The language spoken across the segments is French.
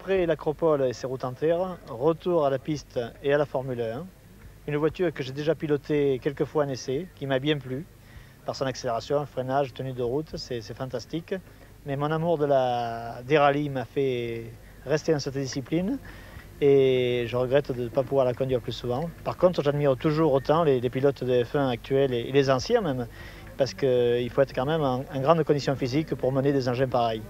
Après l'Acropole et ses routes en terre, retour à la piste et à la Formule 1. Une voiture que j'ai déjà pilotée quelques fois en essai, qui m'a bien plu, par son accélération, freinage, tenue de route, c'est fantastique. Mais mon amour des rallyes m'a fait rester dans cette discipline et je regrette de ne pas pouvoir la conduire plus souvent. Par contre, j'admire toujours autant les pilotes de F1 actuels et les anciens même, parce qu'il faut être quand même en grande condition physique pour mener des engins pareils.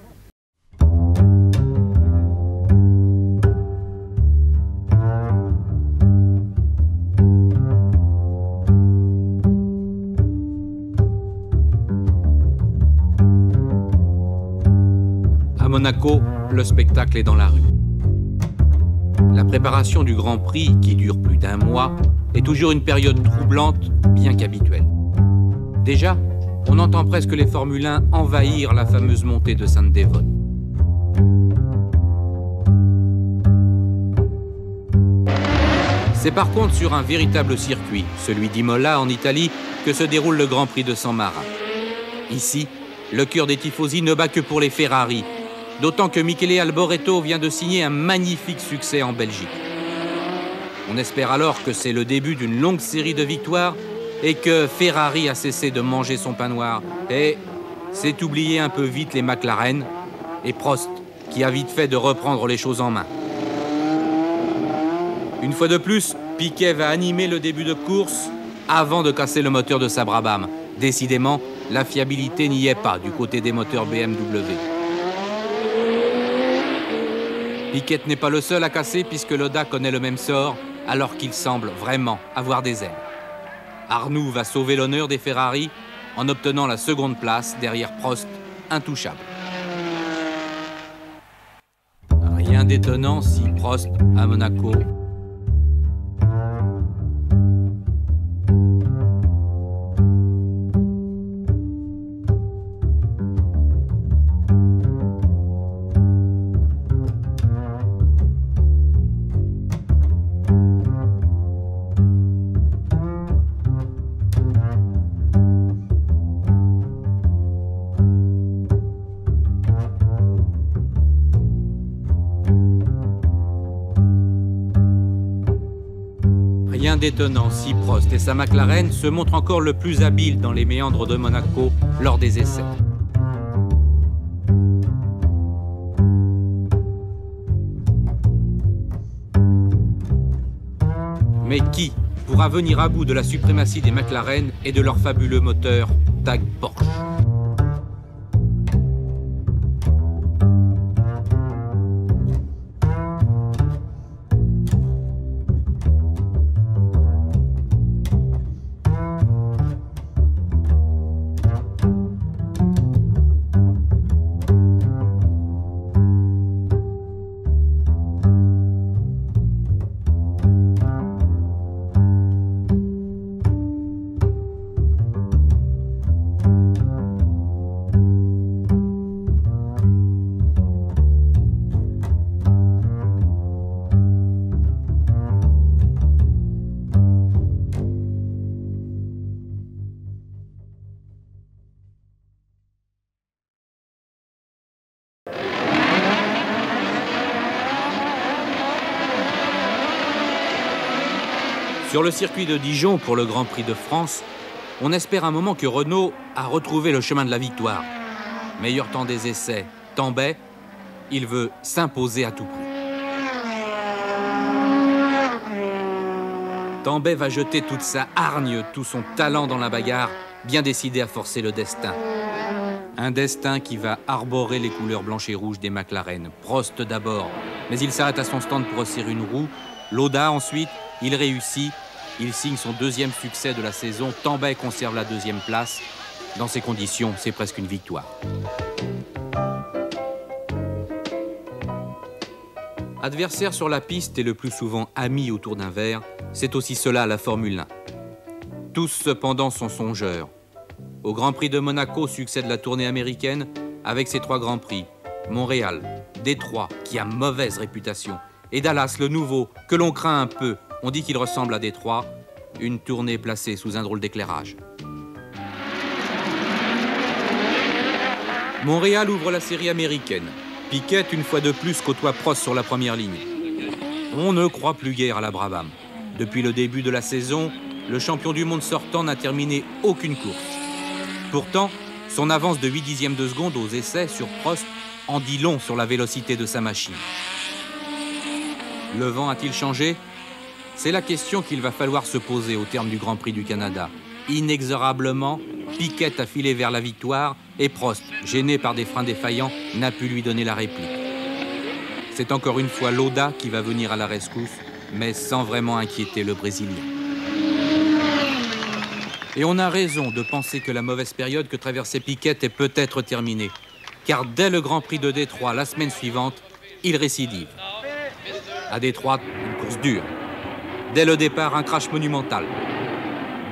À Monaco, le spectacle est dans la rue. La préparation du Grand Prix, qui dure plus d'1 mois, est toujours une période troublante, bien qu'habituelle. Déjà, on entend presque les Formule 1 envahir la fameuse montée de Sainte-Dévote. C'est par contre sur un véritable circuit, celui d'Imola en Italie, que se déroule le Grand Prix de San Marin. Ici, le cœur des tifosi ne bat que pour les Ferrari, d'autant que Michele Alboreto vient de signer un magnifique succès en Belgique. On espère alors que c'est le début d'une longue série de victoires et que Ferrari a cessé de manger son pain noir. Et c'est oublier un peu vite les McLaren et Prost qui a vite fait de reprendre les choses en main. Une fois de plus, Piquet va animer le début de course avant de casser le moteur de sa Brabham. Décidément, la fiabilité n'y est pas du côté des moteurs BMW. Piquet n'est pas le seul à casser puisque Lauda connaît le même sort alors qu'il semble vraiment avoir des ailes. Arnoux va sauver l'honneur des Ferrari en obtenant la seconde place derrière Prost, intouchable. Rien d'étonnant si Prost, à Monaco, rien d'étonnant si Prost et sa McLaren se montrent encore le plus habiles dans les méandres de Monaco lors des essais. Mais qui pourra venir à bout de la suprématie des McLaren et de leur fabuleux moteur Tag Porsche? Sur le circuit de Dijon pour le Grand Prix de France, on espère un moment que Renault a retrouvé le chemin de la victoire. Meilleur temps des essais, Tambay, il veut s'imposer à tout prix. Tambay va jeter toute sa hargne, tout son talent dans la bagarre, bien décidé à forcer le destin. Un destin qui va arborer les couleurs blanches et rouges des McLaren. Prost d'abord, mais il s'arrête à son stand pour resserrer une roue. Lauda ensuite, il réussit, il signe son deuxième succès de la saison. Tambay conserve la deuxième place. Dans ces conditions, c'est presque une victoire. Adversaire sur la piste et le plus souvent ami autour d'un verre, c'est aussi cela la Formule 1. Tous cependant sont songeurs. Au Grand Prix de Monaco succède la tournée américaine avec ses 3 Grands Prix. Montréal, Détroit, qui a mauvaise réputation, et Dallas, le nouveau, que l'on craint un peu. On dit qu'il ressemble à Détroit, une tournée placée sous un drôle d'éclairage. Montréal ouvre la série américaine. Piquet, une fois de plus, côtoie Prost sur la première ligne. On ne croit plus guère à la Brabham. Depuis le début de la saison, le champion du monde sortant n'a terminé aucune course. Pourtant, son avance de 0,8 de seconde aux essais sur Prost en dit long sur la vélocité de sa machine. Le vent a-t-il changé? C'est la question qu'il va falloir se poser au terme du Grand Prix du Canada. Inexorablement, Piquet a filé vers la victoire et Prost, gêné par des freins défaillants, n'a pu lui donner la réplique. C'est encore une fois Lauda qui va venir à la rescousse, mais sans vraiment inquiéter le Brésilien. Et on a raison de penser que la mauvaise période que traversait Piquet est peut-être terminée, car dès le Grand Prix de Détroit la semaine suivante, il récidive. À Détroit, une course dure. Dès le départ, un crash monumental,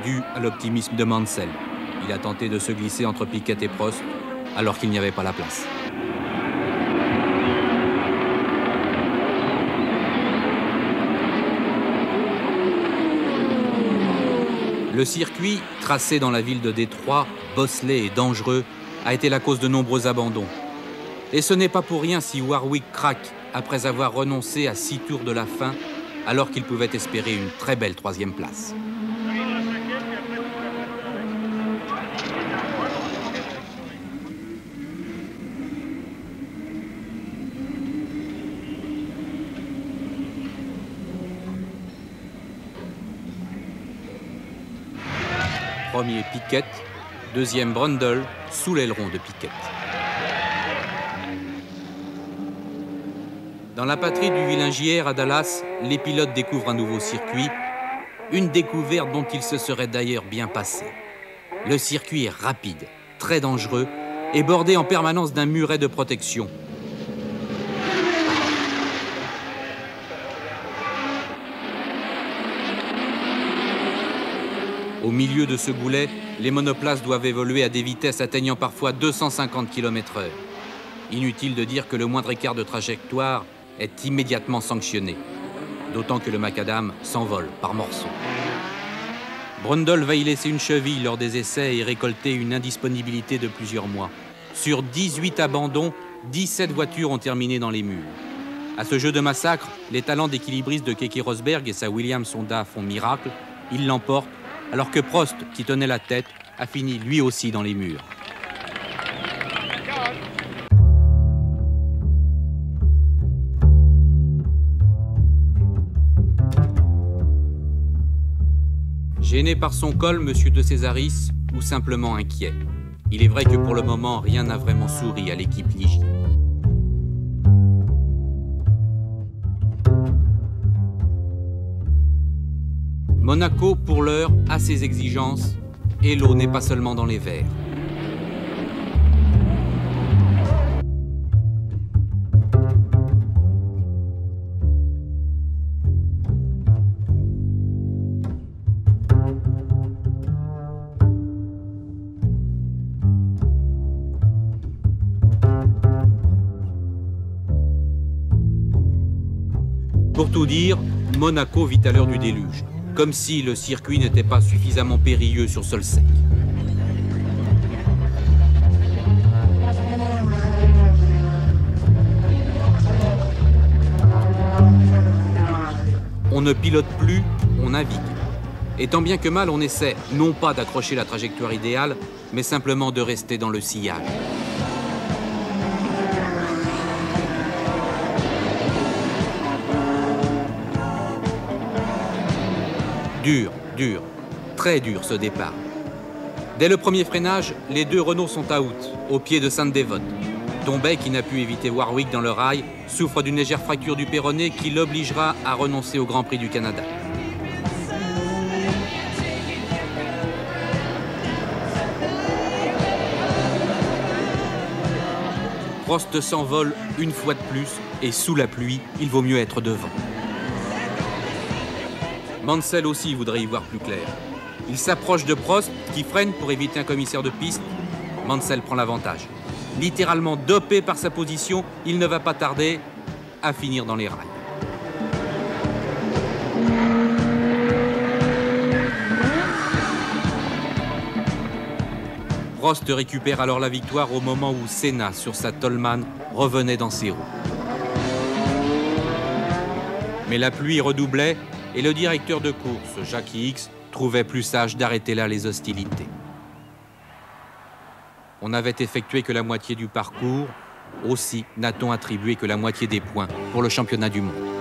dû à l'optimisme de Mansell. Il a tenté de se glisser entre Piquet et Prost, alors qu'il n'y avait pas la place. Le circuit, tracé dans la ville de Détroit, bosselé et dangereux, a été la cause de nombreux abandons. Et ce n'est pas pour rien si Warwick craque après avoir renoncé à 6 tours de la fin, alors qu'il pouvait espérer une très belle 3e place. Premier Piquet, deuxième Brundle, sous l'aileron de Piquet. Dans la patrie du vilain JR à Dallas, les pilotes découvrent un nouveau circuit, une découverte dont ils se seraient d'ailleurs bien passés. Le circuit est rapide, très dangereux et bordé en permanence d'un muret de protection. Au milieu de ce goulet, les monoplaces doivent évoluer à des vitesses atteignant parfois 250 km/h. Inutile de dire que le moindre écart de trajectoire est immédiatement sanctionné, d'autant que le macadam s'envole par morceaux. Brundle va y laisser une cheville lors des essais et récolter une indisponibilité de plusieurs mois. Sur 18 abandons, 17 voitures ont terminé dans les murs. À ce jeu de massacre, les talents d'équilibriste de Keke Rosberg et sa Williams Honda font miracle. Ils l'emportent, alors que Prost, qui tenait la tête, a fini lui aussi dans les murs. Gêné par son col, M. de Césaris, ou simplement inquiet. Il est vrai que pour le moment, rien n'a vraiment souri à l'équipe Ligier. Monaco, pour l'heure, a ses exigences, et l'eau n'est pas seulement dans les verres. Pour tout dire, Monaco vit à l'heure du déluge, comme si le circuit n'était pas suffisamment périlleux sur sol sec. On ne pilote plus, on navigue. Et tant bien que mal, on essaie non pas d'accrocher la trajectoire idéale, mais simplement de rester dans le sillage. Dur, très dur ce départ. Dès le premier freinage, les deux Renault sont out, au pied de Sainte-Dévote. Dombey, qui n'a pu éviter Warwick dans le rail, souffre d'une légère fracture du péroné qui l'obligera à renoncer au Grand Prix du Canada. Prost s'envole une fois de plus et sous la pluie, il vaut mieux être devant. Mansell aussi voudrait y voir plus clair. Il s'approche de Prost, qui freine pour éviter un commissaire de piste. Mansell prend l'avantage. Littéralement dopé par sa position, il ne va pas tarder à finir dans les rails. Prost récupère alors la victoire au moment où Senna, sur sa Toleman, revenait dans ses roues. Mais la pluie redoublait et le directeur de course, Jackie Ickx, trouvait plus sage d'arrêter là les hostilités. On n'avait effectué que la moitié du parcours, aussi n'a-t-on attribué que la moitié des points pour le championnat du monde.